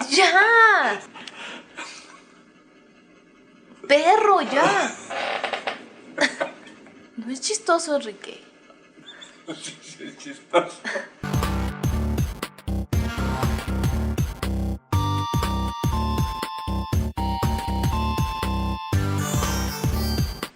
¡Ya! ¡Perro, ya! No es chistoso, Enrique. Sí, es chistoso.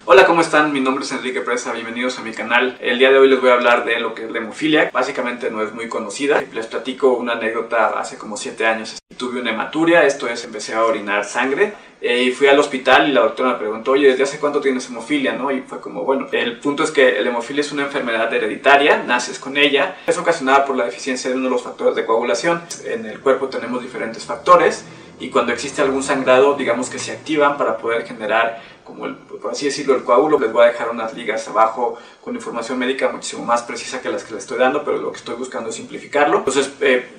Hola, ¿cómo están? Mi nombre es Enrique Presa, bienvenidos a mi canal. El día de hoy les voy a hablar de lo que es la hemofilia. Básicamente no es muy conocida. Les platico una anécdota. Hace como 7 años tuve una hematuria, esto es, empecé a orinar sangre y fui al hospital y la doctora me preguntó, oye, ¿desde hace cuánto tienes hemofilia? ¿No? Y fue como, bueno, el punto es que la hemofilia es una enfermedad hereditaria, naces con ella, es ocasionada por la deficiencia de uno de los factores de coagulación. En el cuerpo tenemos diferentes factores y cuando existe algún sangrado, digamos que se activan para poder generar, como por así decirlo, el coágulo. Les voy a dejar unas ligas abajo con información médica muchísimo más precisa que las que les estoy dando, pero lo que estoy buscando es simplificarlo. Entonces,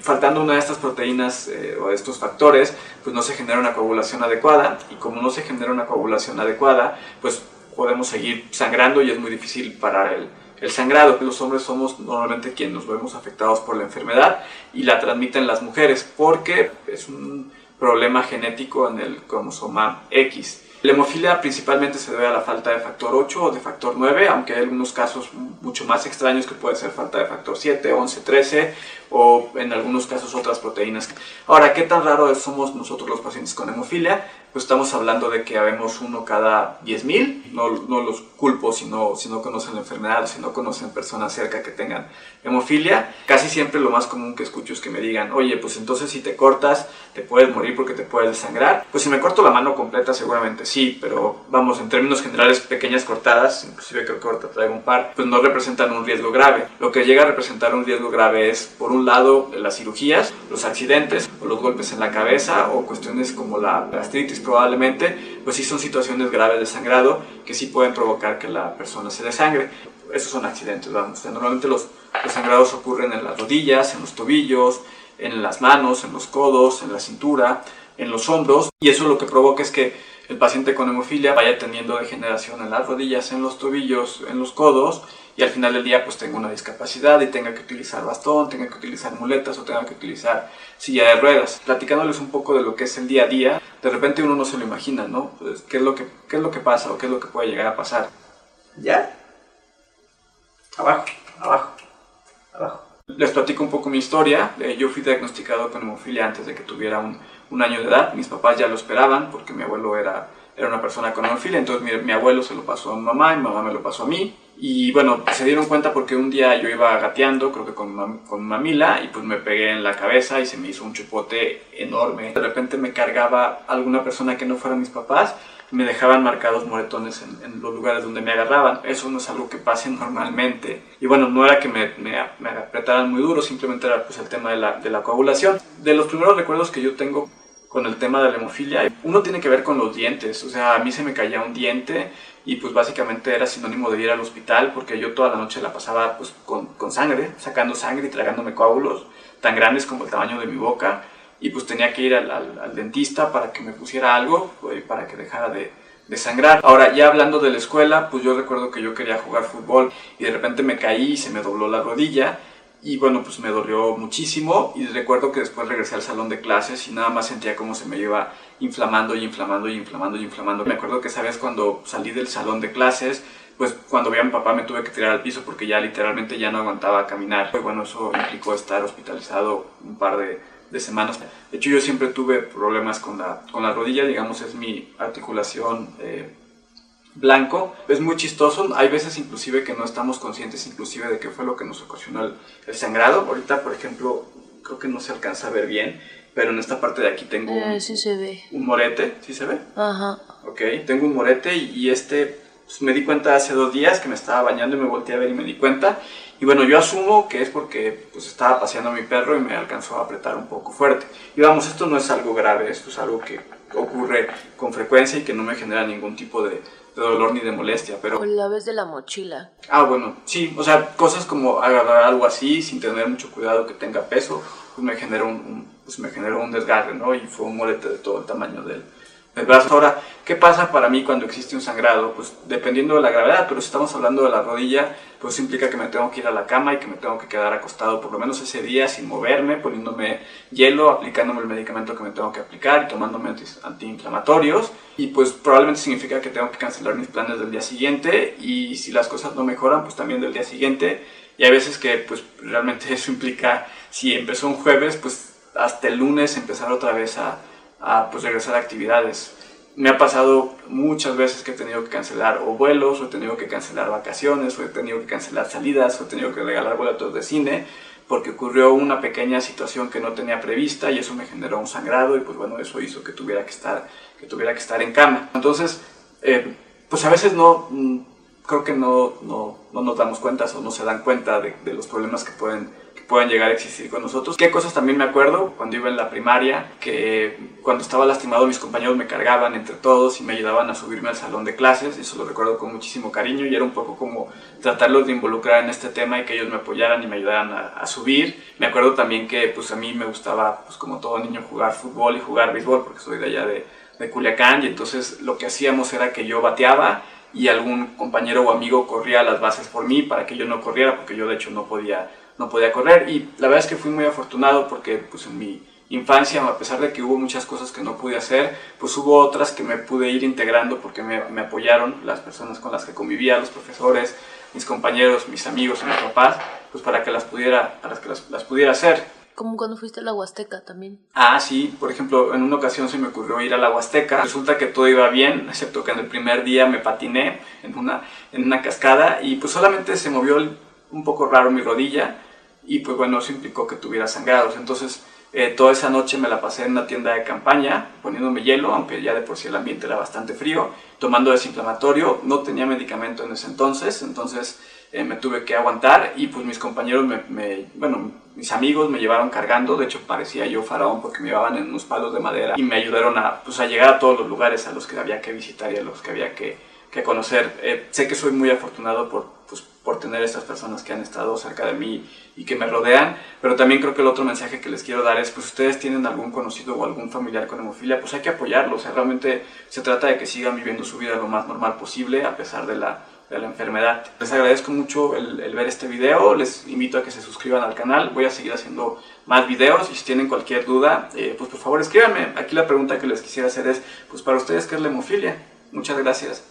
faltando una de estas proteínas o de estos factores, pues no se genera una coagulación adecuada, y como no se genera una coagulación adecuada, pues podemos seguir sangrando y es muy difícil parar el sangrado. Los hombres somos normalmente quienes nos vemos afectados por la enfermedad y la transmiten las mujeres porque es un problema genético en el cromosoma X. La hemofilia principalmente se debe a la falta de factor 8 o de factor 9, aunque hay algunos casos mucho más extraños que puede ser falta de factor 7, 11, 13 o en algunos casos otras proteínas. Ahora, ¿qué tan raro somos nosotros los pacientes con hemofilia? Pues estamos hablando de que habemos uno cada 10,000, no los culpo si no conocen la enfermedad, si no conocen personas cerca que tengan hemofilia. Casi siempre lo más común que escucho es que me digan, oye, pues entonces si te cortas te puedes morir porque te puedes desangrar. Pues si me corto la mano completa seguramente sí, pero vamos, en términos generales pequeñas cortadas, inclusive creo que ahorita traigo un par, pues no representan un riesgo grave. Lo que llega a representar un riesgo grave es, por un lado, las cirugías, los accidentes o los golpes en la cabeza o cuestiones como la gastritis probablemente, pues sí son situaciones graves de sangrado que sí pueden provocar que la persona se desangre. Esos son accidentes, vamos. O sea, normalmente los sangrados ocurren en las rodillas, en los tobillos, en las manos, en los codos, en la cintura, en los hombros, y eso lo que provoca es que el paciente con hemofilia vaya teniendo degeneración en las rodillas, en los tobillos, en los codos, y al final del día pues tenga una discapacidad y tenga que utilizar bastón, tenga que utilizar muletas o tenga que utilizar silla de ruedas. Platicándoles un poco de lo que es el día a día, de repente uno no se lo imagina, ¿no? Pues, ¿qué es lo que pasa o qué es lo que puede llegar a pasar? ¿Ya? Abajo, abajo, abajo. Les platico un poco mi historia. Yo fui diagnosticado con hemofilia antes de que tuviera un año de edad. Mis papás ya lo esperaban porque mi abuelo era una persona con hemofilia, entonces mi abuelo se lo pasó a mi mamá me lo pasó a mí. Y bueno, se dieron cuenta porque un día yo iba gateando, creo que con mamila, y pues me pegué en la cabeza y se me hizo un chupote enorme. De repente me cargaba alguna persona que no fuera mis papás, me dejaban marcados moretones en los lugares donde me agarraban. Eso no es algo que pase normalmente. Y bueno, no era que me apretaran muy duro, simplemente era pues el tema de la coagulación. De los primeros recuerdos que yo tengo con el tema de la hemofilia, uno tiene que ver con los dientes. O sea, a mí se me caía un diente y pues básicamente era sinónimo de ir al hospital porque yo toda la noche la pasaba pues con sangre, sacando sangre y tragándome coágulos tan grandes como el tamaño de mi boca. Y pues tenía que ir al dentista para que me pusiera algo, para que dejara de sangrar. Ahora, ya hablando de la escuela, pues yo recuerdo que yo quería jugar fútbol y de repente me caí y se me dobló la rodilla y bueno, pues me dolió muchísimo y recuerdo que después regresé al salón de clases y nada más sentía como se me iba inflamando y inflamando y inflamando y inflamando. Me acuerdo que esa vez cuando salí del salón de clases, pues cuando vi a mi papá me tuve que tirar al piso porque ya literalmente ya no aguantaba caminar. Y bueno, eso implicó estar hospitalizado un par de semanas. De hecho, yo siempre tuve problemas con la rodilla, digamos, es mi articulación blanco. Es muy chistoso, hay veces inclusive que no estamos conscientes inclusive de qué fue lo que nos ocasionó el sangrado. Ahorita, por ejemplo, creo que no se alcanza a ver bien, pero en esta parte de aquí tengo sí se ve. Un morete, ¿sí se ve? Ajá. Ok, tengo un morete y pues, me di cuenta hace 2 días que me estaba bañando y me volteé a ver y me di cuenta. Y bueno, yo asumo que es porque pues, estaba paseando a mi perro y me alcanzó a apretar un poco fuerte. Y vamos, esto no es algo grave, esto es algo que ocurre con frecuencia y que no me genera ningún tipo de dolor ni de molestia, pero... O la vez de la mochila. Ah, bueno, sí, o sea, cosas como agarrar algo así sin tener mucho cuidado que tenga peso, pues me generó un desgarre, ¿no? Y fue un morete de todo el tamaño el brazo. Ahora, ¿qué pasa para mí cuando existe un sangrado? Pues dependiendo de la gravedad, pero si estamos hablando de la rodilla, pues implica que me tengo que ir a la cama y que me tengo que quedar acostado por lo menos ese día sin moverme, poniéndome hielo, aplicándome el medicamento que me tengo que aplicar y tomándome antiinflamatorios. Y pues probablemente significa que tengo que cancelar mis planes del día siguiente, y si las cosas no mejoran, pues también del día siguiente. Y hay veces que pues realmente eso implica, si empezó un jueves, pues hasta el lunes empezar otra vez a pues regresar a actividades. Me ha pasado muchas veces que he tenido que cancelar o vuelos, o he tenido que cancelar vacaciones, o he tenido que cancelar salidas, o he tenido que regalar boletos de cine, porque ocurrió una pequeña situación que no tenía prevista y eso me generó un sangrado, y pues bueno, eso hizo que tuviera que estar en cama. Entonces, pues a veces creo que no nos damos cuenta o no se dan cuenta de los problemas que pueden llegar a existir con nosotros. ¿Qué cosas también me acuerdo? Cuando iba en la primaria, que cuando estaba lastimado mis compañeros me cargaban entre todos y me ayudaban a subirme al salón de clases, y eso lo recuerdo con muchísimo cariño, y era un poco como tratarlos de involucrar en este tema y que ellos me apoyaran y me ayudaran a subir. Me acuerdo también que pues a mí me gustaba, pues como todo niño, jugar fútbol y jugar béisbol, porque soy de allá de Culiacán, y entonces lo que hacíamos era que yo bateaba y algún compañero o amigo corría a las bases por mí para que yo no corriera, porque yo de hecho no podía correr. Y la verdad es que fui muy afortunado, porque pues en mi infancia, a pesar de que hubo muchas cosas que no pude hacer, pues hubo otras que me pude ir integrando, porque me apoyaron las personas con las que convivía, los profesores, mis compañeros, mis amigos y mis papás, pues para que las pudiera hacer. Como cuando fuiste a la Huasteca también. Ah, sí, por ejemplo, en una ocasión se me ocurrió ir a la Huasteca. Resulta que todo iba bien, excepto que en el primer día me patiné en una cascada, y pues solamente se movió un poco raro mi rodilla, y pues bueno, eso implicó que tuviera sangrados. Entonces toda esa noche me la pasé en una tienda de campaña poniéndome hielo, aunque ya de por sí el ambiente era bastante frío, tomando desinflamatorio. No tenía medicamento en ese entonces me tuve que aguantar, y pues mis compañeros, mis amigos me llevaron cargando. De hecho parecía yo faraón, porque me llevaban en unos palos de madera y me ayudaron a llegar a todos los lugares a los que había que visitar y a los que había que conocer. Sé que soy muy afortunado por tener estas personas que han estado cerca de mí y que me rodean, pero también creo que el otro mensaje que les quiero dar es, pues ustedes tienen algún conocido o algún familiar con hemofilia, pues hay que apoyarlos. Realmente se trata de que sigan viviendo su vida lo más normal posible a pesar de la enfermedad. Les agradezco mucho el ver este video, les invito a que se suscriban al canal. Voy a seguir haciendo más videos, y si tienen cualquier duda, pues por favor escríbanme. Aquí la pregunta que les quisiera hacer es, pues para ustedes, ¿qué es la hemofilia? Muchas gracias.